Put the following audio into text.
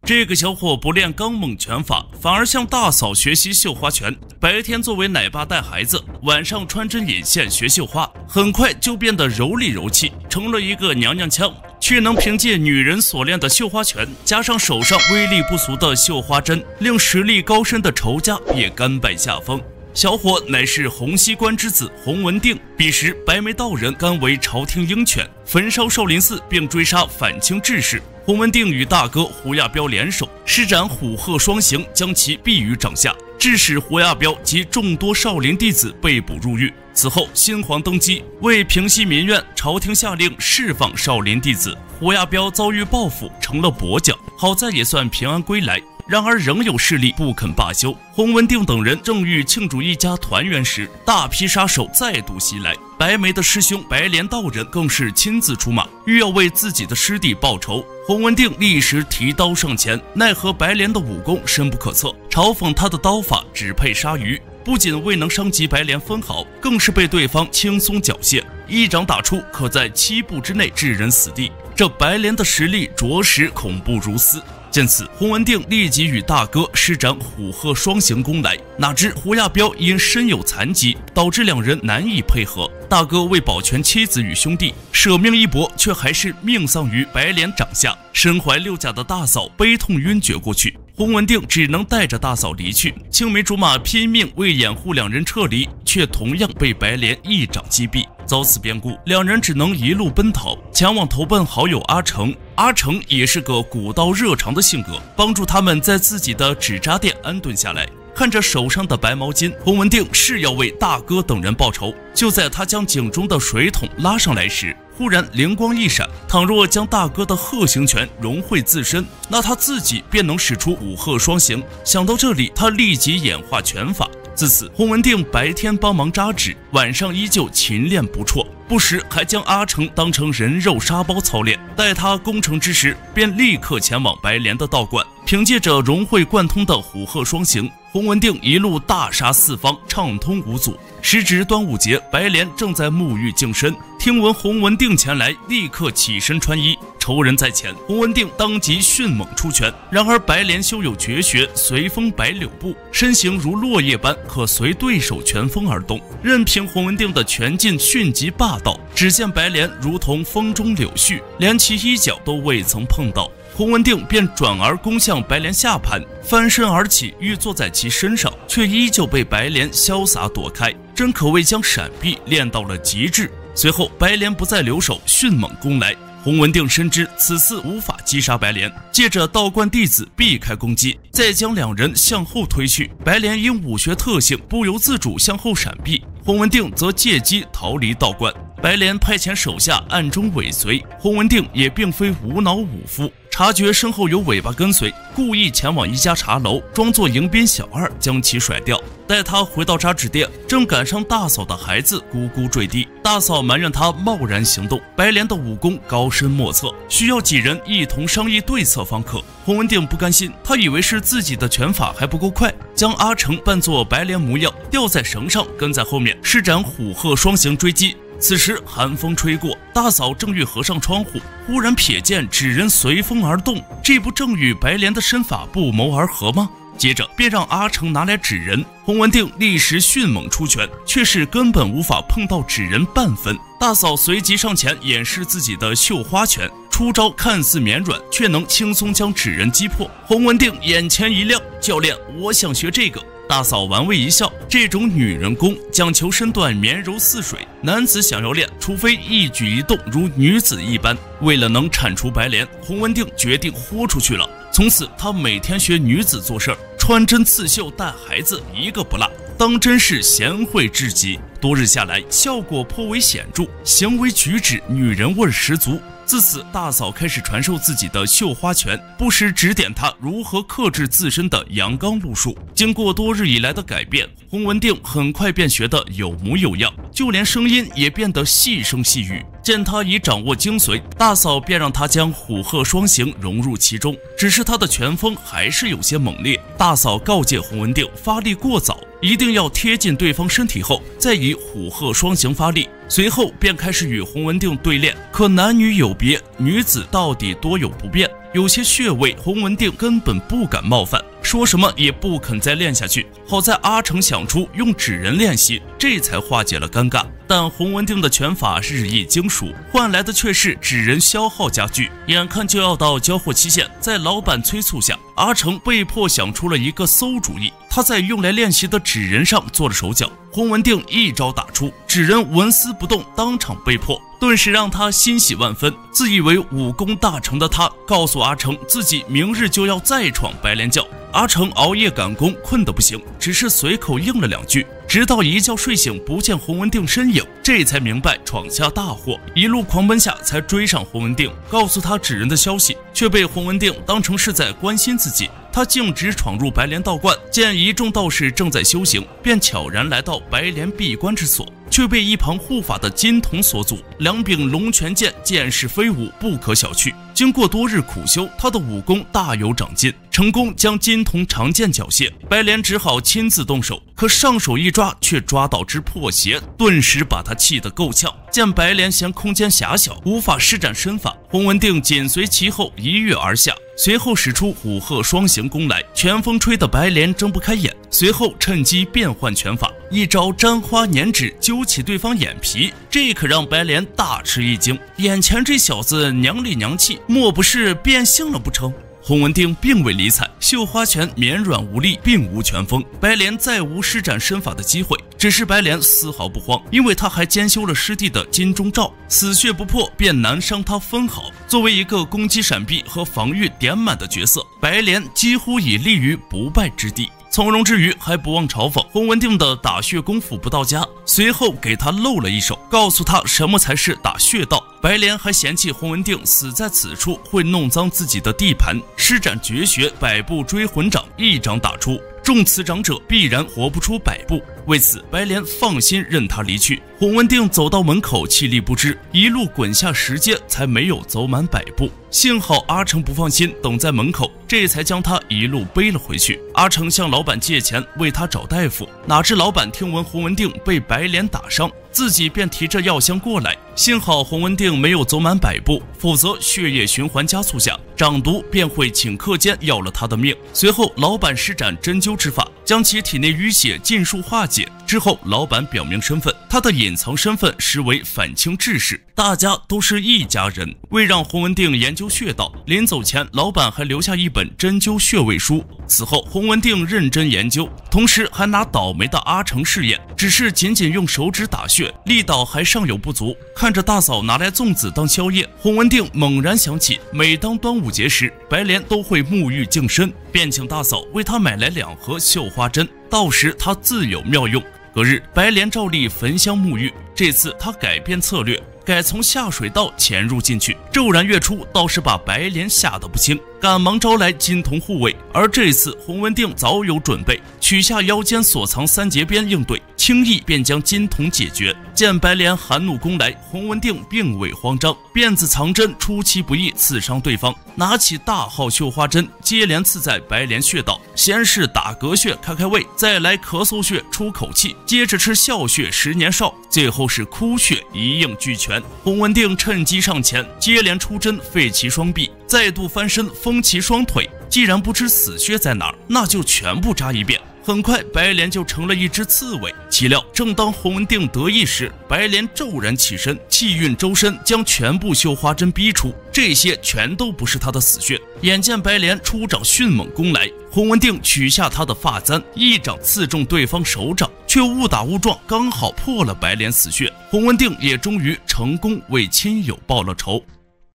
这个小伙不练刚猛拳法，反而向大嫂学习绣花拳。白天作为奶爸带孩子，晚上穿针引线学绣花，很快就变得柔里柔气，成了一个娘娘腔。却能凭借女人所练的绣花拳，加上手上威力不俗的绣花针，令实力高深的仇家也甘拜下风。小伙乃是洪熙官之子洪文定。彼时白眉道人甘为朝廷鹰犬，焚烧少林寺并追杀反清志士。洪文定与大哥胡亚彪联手，施展虎鹤双形，将其毙于掌下，致使胡亚彪及众多少林弟子被捕入狱。此后新皇登基，为平息民怨，朝廷下令释放少林弟子。胡亚彪遭遇报复，成了跛脚，好在也算平安归来。然而仍有势力不肯罢休。洪文定等人正欲庆祝一家团圆时，大批杀手再度袭来。白眉的师兄白莲道人更是亲自出马，欲要为自己的师弟报仇。洪文定立时提刀上前，奈何白莲的武功深不可测，嘲讽他的刀法只配鲨鱼，不仅未能伤及白莲分毫，更是被对方轻松缴械，一掌打出，可在7步之内致人死地。这白莲的实力着实恐怖如斯。见此，洪文定立即与大哥施展虎鹤双形攻来，哪知胡亚彪因身有残疾，导致两人难以配合。大哥为保全妻子与兄弟，舍命一搏，却还是命丧于白莲掌下。身怀6甲的大嫂悲痛晕厥过去，洪文定只能带着大嫂离去。青梅竹马拼命为掩护两人撤离，却同样被白莲一掌击毙。遭此变故，两人只能一路奔逃，前往投奔好友阿成。阿成也是个古道热肠的性格，帮助他们在自己的纸扎店安顿下来。看着手上的白毛巾，洪文定是要为大哥等人报仇。就在他将井中的水桶拉上来时，忽然灵光一闪，倘若将大哥的鹤形拳融汇自身，那他自己便能使出五鹤双形。想到这里，他立即演化拳法。自此，洪文定白天帮忙扎纸，晚上依旧勤练不辍，不时还将阿成当成人肉沙包操练。待他攻城之时，便立刻前往白莲的道观，凭借着融会贯通的虎鹤双形，洪文定一路大杀四方，畅通无阻。时值端午节，白莲正在沐浴净身，听闻洪文定前来，立刻起身穿衣。仇人在前，洪文定当即迅猛出拳。然而白莲修有绝学随风摆柳步，身形如落叶般可随对手拳风而动，任凭洪文定的拳劲迅疾霸道。只见白莲如同风中柳絮，连其衣角都未曾碰到，洪文定便转而攻向白莲下盘，翻身而起，欲坐在其身上，却依旧被白莲潇洒躲开，真可谓将闪避练到了极致。随后白莲不再留手，迅猛攻来。洪文定深知此次无法击杀白莲，借着道观弟子避开攻击，再将两人向后推去。白莲因武学特性不由自主向后闪避，洪文定则借机逃离道观。白莲派遣手下暗中尾随，洪文定也并非无脑武夫，察觉身后有尾巴跟随，故意前往一家茶楼，装作迎宾小二将其甩掉。待他回到扎纸店，正赶上大嫂的孩子咕咕坠地，大嫂埋怨他贸然行动。白莲的武功高深莫测，需要几人一同商议对策方可。洪文定不甘心，他以为是自己的拳法还不够快，将阿成扮作白莲模样，吊在绳上，跟在后面施展虎鹤双形追击。此时寒风吹过，大嫂正欲合上窗户，忽然瞥见纸人随风而动，这不正与白莲的身法不谋而合吗？接着便让阿成拿来纸人，洪文定立时迅猛出拳，却是根本无法碰到纸人半分。大嫂随即上前演示自己的绣花拳，出招看似绵软，却能轻松将纸人击破。洪文定眼前一亮，教练，我想学这个。大嫂玩味一笑，这种女人功讲求身段绵柔似水，男子想要练，除非一举一动如女子一般。为了能铲除白莲，洪文定决定豁出去了。从此他每天学女子做事儿，穿针刺绣带孩子一个不落，当真是贤惠至极。多日下来，效果颇为显著，行为举止女人味十足。自此，大嫂开始传授自己的绣花拳，不时指点她如何克制自身的阳刚路数。经过多日以来的改变，洪文定很快便学得有模有样，就连声音也变得细声细语。见他已掌握精髓，大嫂便让他将虎鹤双形融入其中，只是他的拳风还是有些猛烈。大嫂告诫洪文定发力过早，一定要贴近对方身体后再以虎鹤双形发力。随后便开始与洪文定对练，可男女有别，女子到底多有不便。有些穴位洪文定根本不敢冒犯，说什么也不肯再练下去。好在阿成想出用纸人练习，这才化解了尴尬。但洪文定的拳法日益精熟，换来的却是纸人消耗加剧，眼看就要到交货期限，在老板催促下，阿成被迫想出了一个馊主意。他在用来练习的纸人上做了手脚，洪文定一招打出，纸人纹丝不动，当场被破，顿时让他欣喜万分。自以为武功大成的他，告诉阿成自己明日就要再闯白莲教。阿成熬夜赶工，困得不行，只是随口应了2句，直到一觉睡醒不见洪文定身影，这才明白闯下大祸，一路狂奔下才追上洪文定，告诉他纸人的消息，却被洪文定当成是在关心自己。他径直闯入白莲道观，见一众道士正在修行，便悄然来到白莲闭关之所，却被一旁护法的金童所阻。2柄龙泉剑剑势飞舞，不可小觑。经过多日苦修，他的武功大有长进，成功将金童长剑缴械。白莲只好亲自动手，可上手一抓，却抓到只破鞋，顿时把他气得够呛。见白莲嫌空间狭小，无法施展身法，洪文定紧随其后一跃而下，随后使出虎鹤双形攻来，拳风吹得白莲睁不开眼，随后趁机变换拳法，一招沾花粘纸揪起对方眼皮，这可让白莲大吃一惊，眼前这小子娘里娘气，莫不是变性了不成？洪文定并未理睬，绣花拳绵软无力，并无拳风，白莲再无施展身法的机会。只是白莲丝毫不慌，因为他还兼修了师弟的金钟罩，死穴不破便难伤他分毫。作为一个攻击闪避和防御点满的角色，白莲几乎已立于不败之地。从容之余，还不忘嘲讽洪文定的打穴功夫不到家，随后给他露了一手，告诉他什么才是打穴道。白莲还嫌弃洪文定死在此处会弄脏自己的地盘，施展绝学百步追魂掌，一掌打出，中此掌者必然活不出100步。为此，白莲放心任他离去。洪文定走到门口，气力不支，一路滚下10阶，才没有走满100步。幸好阿成不放心，等在门口，这才将他一路背了回去。阿成向老板借钱为他找大夫，哪知老板听闻洪文定被白莲打伤，自己便提着药箱过来。幸好洪文定没有走满100步，否则血液循环加速下，掌毒便会顷刻间要了他的命。随后老板施展针灸之法，将其体内淤血尽数化解。之后老板表明身份，他的隐藏身份实为反清志士，大家都是一家人。为让洪文定研究穴道，临走前老板还留下一本针灸穴位书。此后洪文定认真研究，同时还拿倒霉的阿成试验，只是仅仅用手指打穴，力道还尚有不足。看着大嫂拿来粽子当宵夜，洪文定猛然想起，每当端午节时，白莲都会沐浴净身，便请大嫂为他买来2盒绣花针，到时他自有妙用。隔日，白莲照例焚香沐浴，这次他改变策略，改从下水道潜入进去，骤然跃出，倒是把白莲吓得不轻，赶忙招来金童护卫。而这次洪文定早有准备，取下腰间所藏3节鞭应对，轻易便将金童解决。见白莲含怒攻来，洪文定并未慌张，辫子藏针出其不意刺伤对方，拿起大号绣花针接连刺在白莲穴道，先是打嗝穴开开胃，再来咳嗽穴出口气，接着吃笑穴10年少，最后是哭穴一应俱全。洪文定趁机上前，接连出针废其双臂，再度翻身封其双腿。既然不知死穴在哪儿，那就全部扎一遍。很快白莲就成了一只刺猬。岂料正当洪文定得意时，白莲骤然起身，气运周身，将全部绣花针逼出，这些全都不是他的死穴。眼见白莲出掌迅猛攻来，洪文定取下他的发簪，一掌刺中对方手掌，却误打误撞刚好破了白莲死穴。洪文定也终于成功为亲友报了仇。